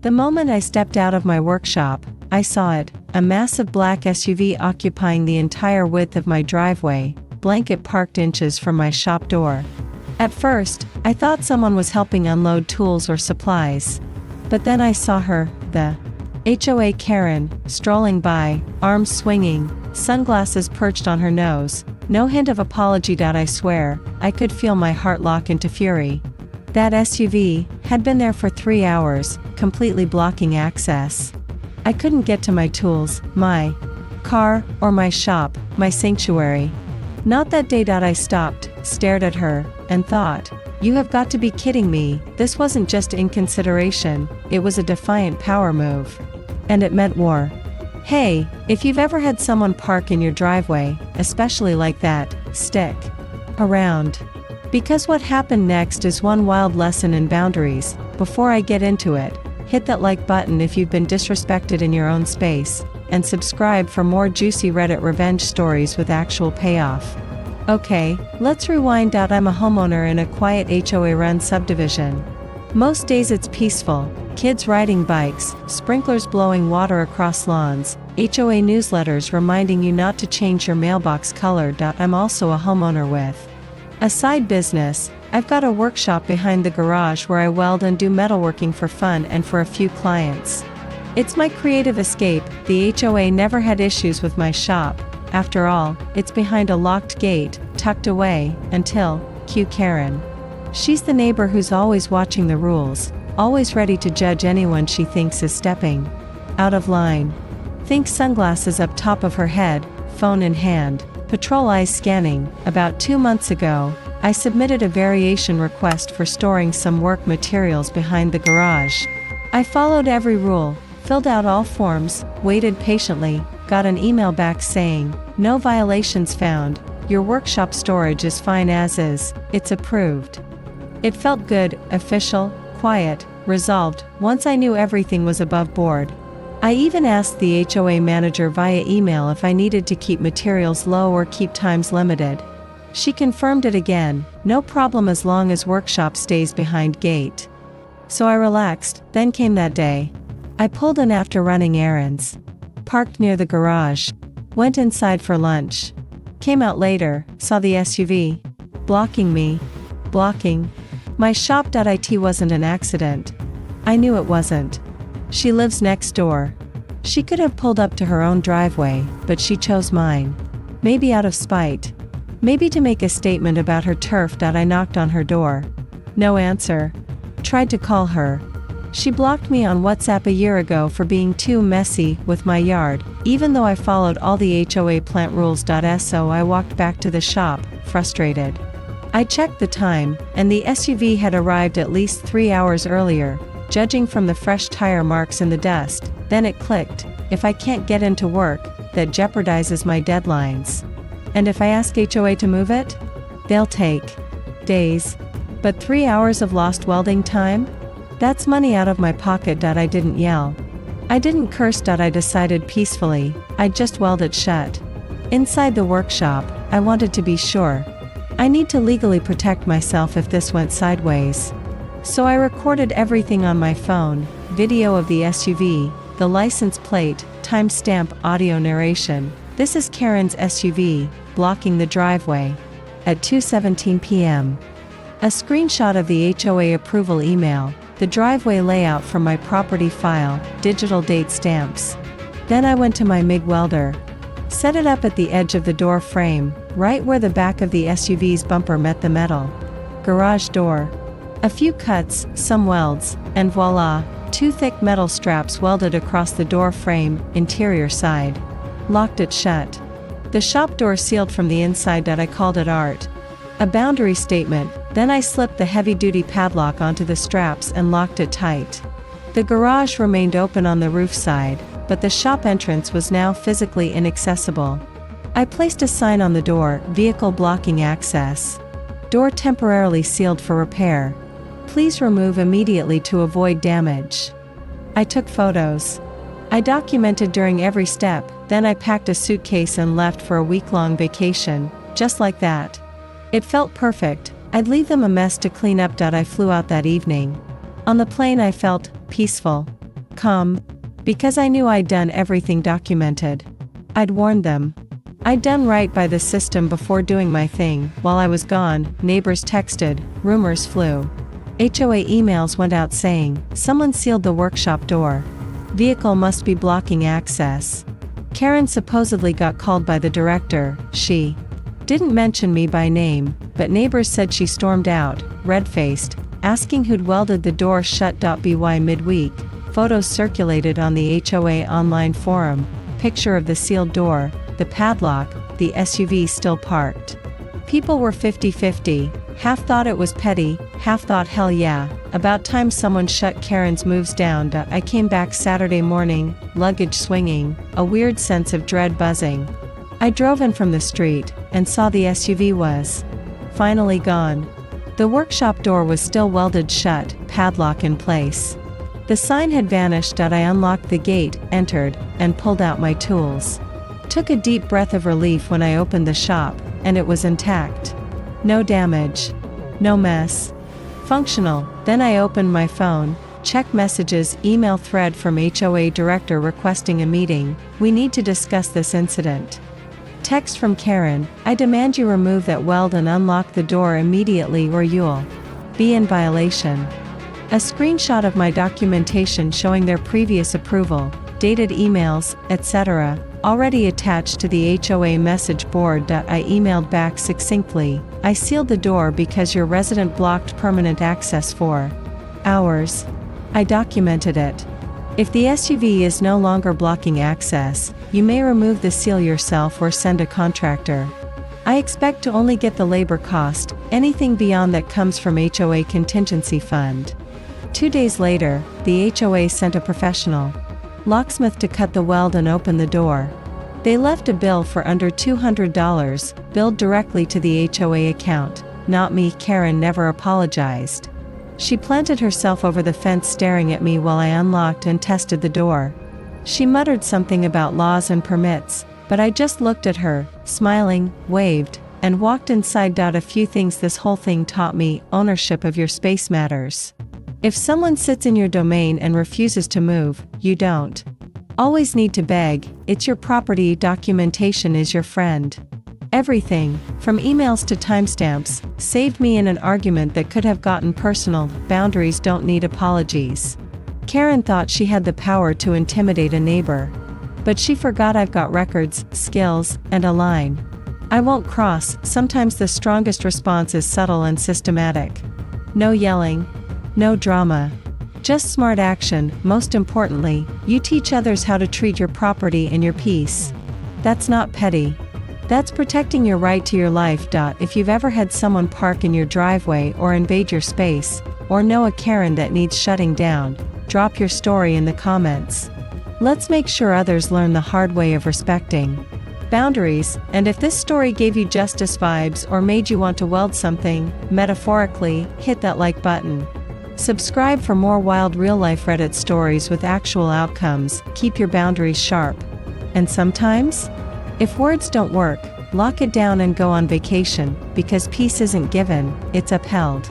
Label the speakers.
Speaker 1: The moment I stepped out of my workshop, I saw it, a massive black SUV occupying the entire width of my driveway, blanket parked inches from my shop door. At first, I thought someone was helping unload tools or supplies. But then I saw her, the HOA Karen, strolling by, arms swinging, sunglasses perched on her nose, no hint of apology. I swear, I could feel my heart lock into fury. That SUV had been there for 3 hours, completely blocking access. I couldn't get to my tools, my car, or my shop, my sanctuary. Not that day. I stopped, stared at her, and thought, you have got to be kidding me. This wasn't just inconsideration, it was a defiant power move. And it meant war. Hey, if you've ever had someone park in your driveway, especially like that, stick around. Because what happened next is one wild lesson in boundaries. Before I get into it, hit that like button if you've been disrespected in your own space, and subscribe for more juicy Reddit revenge stories with actual payoff. Okay, let's rewind. I'm a homeowner in a quiet HOA-run subdivision. Most days it's peaceful, kids riding bikes, sprinklers blowing water across lawns, HOA newsletters reminding you not to change your mailbox color. I'm also a homeowner with a side business. I've got a workshop behind the garage where I weld and do metalworking for fun and for a few clients. It's my creative escape. The HOA never had issues with my shop. After all, it's behind a locked gate, tucked away, until Karen. She's the neighbor who's always watching the rules, always ready to judge anyone she thinks is stepping out of line. Think sunglasses up top of her head, phone in hand, patrol eyes scanning. About 2 months ago, I submitted a variation request for storing some work materials behind the garage. I followed every rule, filled out all forms, waited patiently, got an email back saying, no violations found, your workshop storage is fine as is, it's approved. It felt good, official, quiet, resolved, once I knew everything was above board. I even asked the HOA manager via email if I needed to keep materials low or keep times limited. She confirmed it again, no problem as long as workshop stays behind gate. So I relaxed. Then came that day. I pulled in after running errands. Parked near the garage. Went inside for lunch. Came out later, saw the SUV. Blocking me. Blocking my shop. It wasn't an accident. I knew it wasn't. She lives next door. She could have pulled up to her own driveway, but she chose mine. Maybe out of spite. Maybe to make a statement about her turf. I knocked on her door. No answer. Tried to call her. She blocked me on WhatsApp a year ago for being too messy with my yard, even though I followed all the HOA plant rules. So I walked back to the shop, frustrated. I checked the time, and the SUV had arrived at least 3 hours earlier, judging from the fresh tire marks in the dust. Then it clicked. If I can't get into work, that jeopardizes my deadlines. And if I ask HOA to move it, they'll take days. But 3 hours of lost welding time? That's money out of my pocket. I didn't yell. I didn't curse. I decided peacefully, I'd just weld it shut. Inside the workshop, I wanted to be sure. I need to legally protect myself if this went sideways. So I recorded everything on my phone, video of the SUV, the license plate, timestamp, audio narration. This is Karen's SUV, blocking the driveway. At 2:17 p.m. A screenshot of the HOA approval email, the driveway layout from my property file, digital date stamps. Then I went to my MIG welder. Set it up at the edge of the door frame, right where the back of the SUV's bumper met the metal garage door. A few cuts, some welds, and voila, 2 thick metal straps welded across the door frame, interior side. Locked it shut. The shop door sealed from the inside. I called it art. A boundary statement. Then I slipped the heavy-duty padlock onto the straps and locked it tight. The garage remained open on the roof side, but the shop entrance was now physically inaccessible. I placed a sign on the door, vehicle blocking access. Door temporarily sealed for repair. Please remove immediately to avoid damage. I took photos. I documented during every step, then I packed a suitcase and left for a week-long vacation, just like that. It felt perfect. I'd leave them a mess to clean up. I flew out that evening. On the plane I felt peaceful. Because I knew I'd done everything documented. I'd warned them. I'd done right by the system before doing my thing. While I was gone, neighbors texted, rumors flew. HOA emails went out saying, someone sealed the workshop door. Vehicle must be blocking access. Karen supposedly got called by the director. She didn't mention me by name, but neighbors said she stormed out, red-faced, asking who'd welded the door shut. By midweek, photos circulated on the HOA online forum, picture of the sealed door, the padlock, the SUV still parked. People were 50-50, half thought it was petty, half thought hell yeah, about time someone shut Karen's moves down. I came back Saturday morning, luggage swinging, a weird sense of dread buzzing. I drove in from the street, and saw the SUV was finally gone. The workshop door was still welded shut, padlock in place. The sign had vanished. I unlocked the gate, entered, and pulled out my tools. Took a deep breath of relief when I opened the shop, and it was intact. No damage. No mess. Functional. Then I opened my phone, checked messages, email thread from HOA director requesting a meeting. We need to discuss this incident. Text from Karen, I demand you remove that weld and unlock the door immediately or you'll be in violation. A screenshot of my documentation showing their previous approval, dated emails, etc., already attached to the HOA message board. I emailed back succinctly, I sealed the door because your resident blocked permanent access for hours. I documented it. If the SUV is no longer blocking access, you may remove the seal yourself or send a contractor. I expect to only get the labor cost, anything beyond that comes from HOA contingency fund. 2 days later, the HOA sent a professional locksmith to cut the weld and open the door. They left a bill for under $200, billed directly to the HOA account. Not me. Karen never apologized. She planted herself over the fence staring at me while I unlocked and tested the door. She muttered something about laws and permits, but I just looked at her, smiling, waved, and walked inside. A few things this whole thing taught me: ownership of your space matters. If someone sits in your domain and refuses to move, you don't always need to beg, it's your property. Documentation is your friend. Everything, from emails to timestamps, saved me in an argument that could have gotten personal. Boundaries don't need apologies. Karen thought she had the power to intimidate a neighbor. But she forgot I've got records, skills, and a line I won't cross. Sometimes the strongest response is subtle and systematic. No yelling. No drama. Just smart action. Most importantly, you teach others how to treat your property and your peace. That's not petty. That's protecting your right to your life. If you've ever had someone park in your driveway or invade your space, or know a Karen that needs shutting down, drop your story in the comments. Let's make sure others learn the hard way of respecting boundaries. And if this story gave you justice vibes or made you want to weld something, metaphorically, hit that like button. Subscribe for more wild real-life Reddit stories with actual outcomes. Keep your boundaries sharp. And sometimes, if words don't work, lock it down and go on vacation, because peace isn't given, it's upheld.